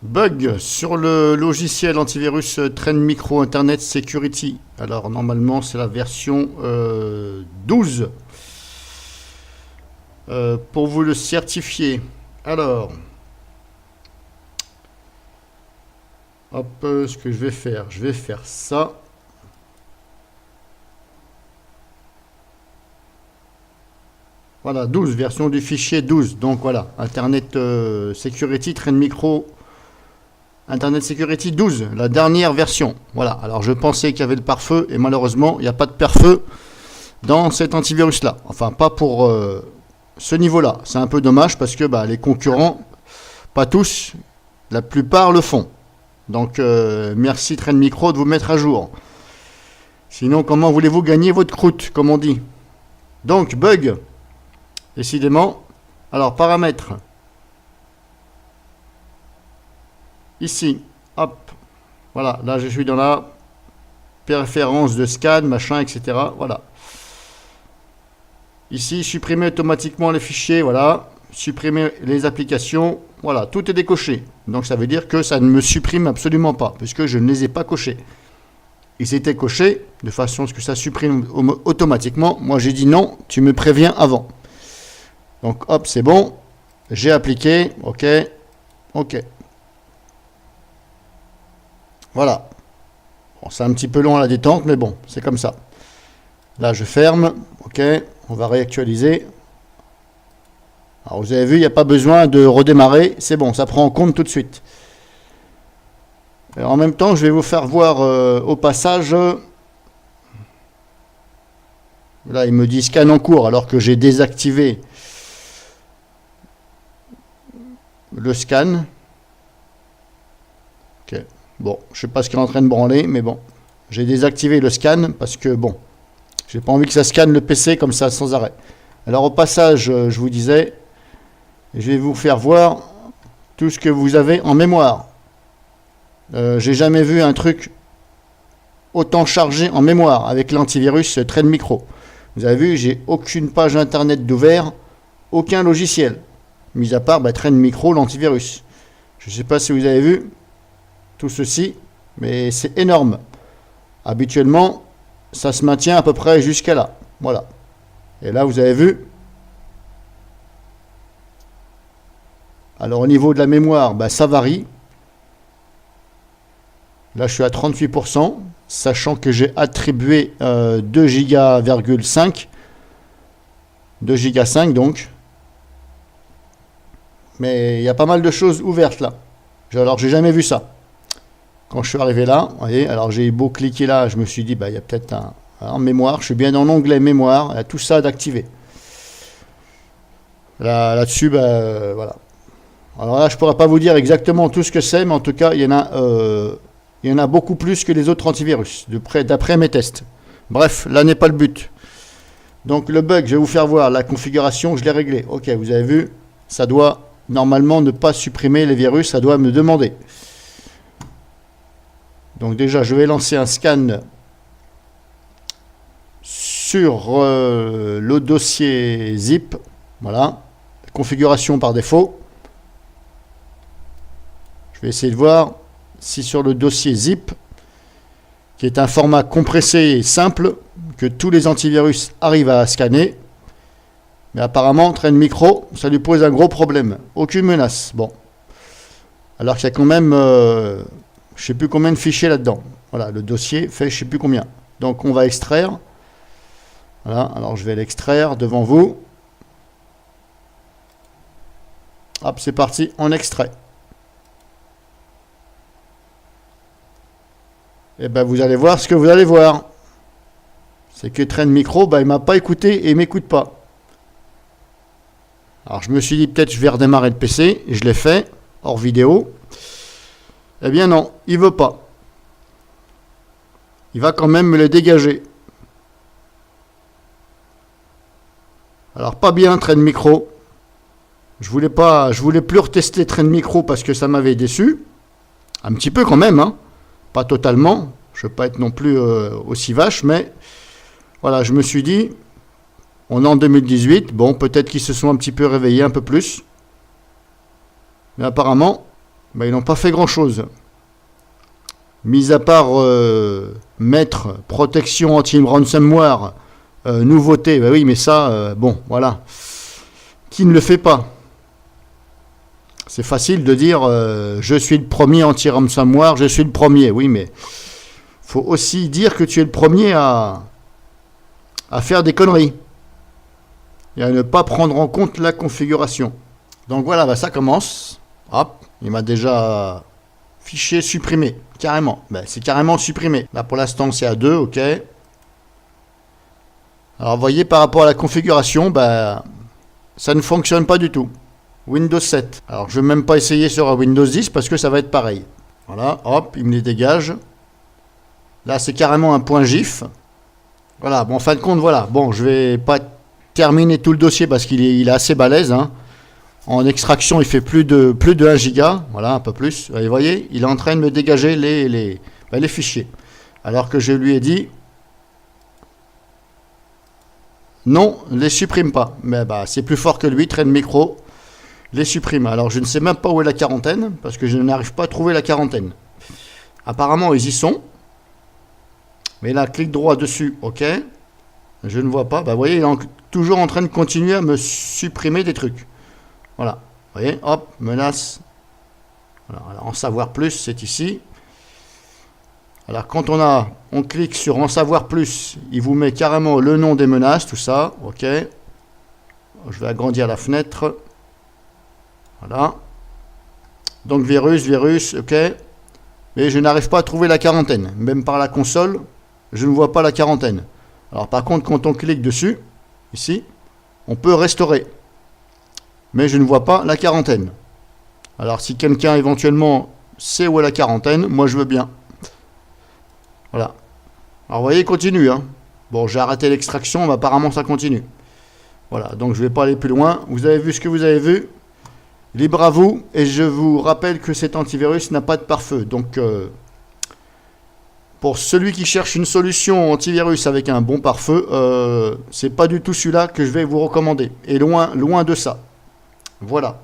Bug sur le logiciel antivirus Trend Micro Internet Security. Alors normalement c'est la version 12. Pour vous le certifier. Alors, hop, ce que je vais faire ça. Voilà, 12, version du fichier 12. Donc voilà, Internet Security Trend Micro Internet Security 12, la dernière version. Voilà, alors je pensais qu'il y avait le pare-feu et malheureusement, il n'y a pas de pare-feu dans cet antivirus-là. Enfin, pas pour ce niveau-là. C'est un peu dommage parce que les concurrents, pas tous, la plupart le font. Donc, merci Trend Micro de vous mettre à jour. Sinon, comment voulez-vous gagner votre croûte, comme on dit? Donc, bug, décidément. Alors, paramètres. Ici, hop, voilà, là je suis dans la préférence de scan, machin, etc. Voilà. Ici, supprimer automatiquement les fichiers, voilà. Supprimer les applications, voilà, tout est décoché. Donc ça veut dire que ça ne me supprime absolument pas, puisque je ne les ai pas cochés. Ils étaient cochés de façon à ce que ça supprime automatiquement. Moi j'ai dit non, tu me préviens avant. Donc hop, c'est bon. J'ai appliqué, ok, ok. Voilà. Bon, c'est un petit peu long à la détente, mais bon, c'est comme ça. Là, je ferme. Ok, on va réactualiser. Alors, vous avez vu, il n'y a pas besoin de redémarrer. C'est bon, ça prend en compte tout de suite. Et en même temps, je vais vous faire voir au passage. Là, il me dit scan en cours, alors que j'ai désactivé le scan. Ok. Bon, je sais pas ce qu'il est en train de branler, mais bon. J'ai désactivé le scan parce que, bon, j'ai pas envie que ça scanne le PC comme ça, sans arrêt. Alors, au passage, je vous disais, je vais vous faire voir tout ce que vous avez en mémoire. J'ai jamais vu un truc autant chargé en mémoire avec l'antivirus Trend Micro. Vous avez vu, j'ai aucune page internet d'ouvert, aucun logiciel, mis à part Trend Micro, l'antivirus. Je sais pas si vous avez vu tout ceci, mais c'est énorme. Habituellement, ça se maintient à peu près jusqu'à là. Voilà. Et là, vous avez vu. Alors, au niveau de la mémoire, ça varie. Là, je suis à 38%, sachant que j'ai attribué 2 Go,5. 2 Go 5 donc. Mais il y a pas mal de choses ouvertes là. Alors, j'ai jamais vu ça. Quand je suis arrivé là, vous voyez, alors j'ai beau cliquer là, je me suis dit, il y a peut-être un mémoire. Je suis bien dans l'onglet mémoire, il y a tout ça d'activer. Là-dessus, voilà. Alors là, je ne pourrais pas vous dire exactement tout ce que c'est, mais en tout cas, il y en a beaucoup plus que les autres antivirus, d'après mes tests. Bref, là n'est pas le but. Donc le bug, je vais vous faire voir la configuration, je l'ai réglé. Ok, vous avez vu, ça doit normalement ne pas supprimer les virus, ça doit me demander. Donc déjà, je vais lancer un scan sur le dossier zip. Voilà, configuration par défaut. Je vais essayer de voir si sur le dossier zip, qui est un format compressé et simple, que tous les antivirus arrivent à scanner. Mais apparemment, Trend Micro, ça lui pose un gros problème. Aucune menace. Bon. Alors qu'il y a quand même... je ne sais plus combien de fichiers là-dedans. Voilà, le dossier fait je ne sais plus combien. Donc on va extraire. Voilà, alors je vais l'extraire devant vous. Hop, c'est parti, on extrait. Et vous allez voir ce que vous allez voir. C'est que Trend Micro, il ne m'a pas écouté et il ne m'écoute pas. Alors je me suis dit peut-être je vais redémarrer le PC. Et je l'ai fait, hors vidéo. Eh bien non, il veut pas. Il va quand même me le dégager. Alors pas bien Trend Micro. Je voulais plus retester Trend Micro parce que ça m'avait déçu. Un petit peu quand même, hein. Pas totalement. Je ne veux pas être non plus aussi vache, mais voilà, je me suis dit, on est en 2018, bon, peut-être qu'ils se sont un petit peu réveillés un peu plus. Mais apparemment, Ben, ils n'ont pas fait grand-chose. Mis à part mettre protection anti-ransomware, nouveauté, ben oui, mais ça, bon, voilà. Qui ne le fait pas? C'est facile de dire je suis le premier anti-ransomware, je suis le premier. Oui, mais faut aussi dire que tu es le premier à faire des conneries et à ne pas prendre en compte la configuration. Donc voilà, bah ça commence. Hop, il m'a déjà fichier supprimé, carrément. Ben, c'est carrément supprimé. Là pour l'instant c'est à 2, ok. Alors vous voyez par rapport à la configuration, ben, ça ne fonctionne pas du tout. Windows 7. Alors je ne vais même pas essayer sur un Windows 10 parce que ça va être pareil. Voilà, hop, il me les dégage. Là c'est carrément un point GIF. Voilà, bon en fin de compte, voilà. Bon, je vais pas terminer tout le dossier parce qu'il est assez balèze. Hein. En extraction, il fait plus de 1 giga. Voilà, un peu plus. Vous voyez, il est en train de me dégager les fichiers. Alors que je lui ai dit non, les supprime pas. Mais bah c'est plus fort que lui, Trend Micro. Les supprime. Alors je ne sais même pas où est la quarantaine, parce que je n'arrive pas à trouver la quarantaine. Apparemment ils y sont. Mais là, clic droit dessus, ok. Je ne vois pas. Bah vous voyez, il est toujours en train de continuer à me supprimer des trucs. Voilà. Vous voyez, hop, menace. Voilà, alors, en savoir plus, c'est ici. Alors quand on clique sur en savoir plus, il vous met carrément le nom des menaces, tout ça, ok. Je vais agrandir la fenêtre. Voilà. Donc virus, ok. Mais je n'arrive pas à trouver la quarantaine. Même par la console, je ne vois pas la quarantaine. Alors par contre, quand on clique dessus, ici, on peut restaurer. Mais je ne vois pas la quarantaine. Alors si quelqu'un éventuellement sait où est la quarantaine, moi je veux bien. Voilà. Alors vous voyez, il continue. Hein. Bon, j'ai arrêté l'extraction, mais apparemment ça continue. Voilà, donc je ne vais pas aller plus loin. Vous avez vu ce que vous avez vu. Libre à vous, et je vous rappelle que cet antivirus n'a pas de pare-feu. Donc, pour celui qui cherche une solution antivirus avec un bon pare-feu, c'est pas du tout celui-là que je vais vous recommander. Et loin de ça. Voilà.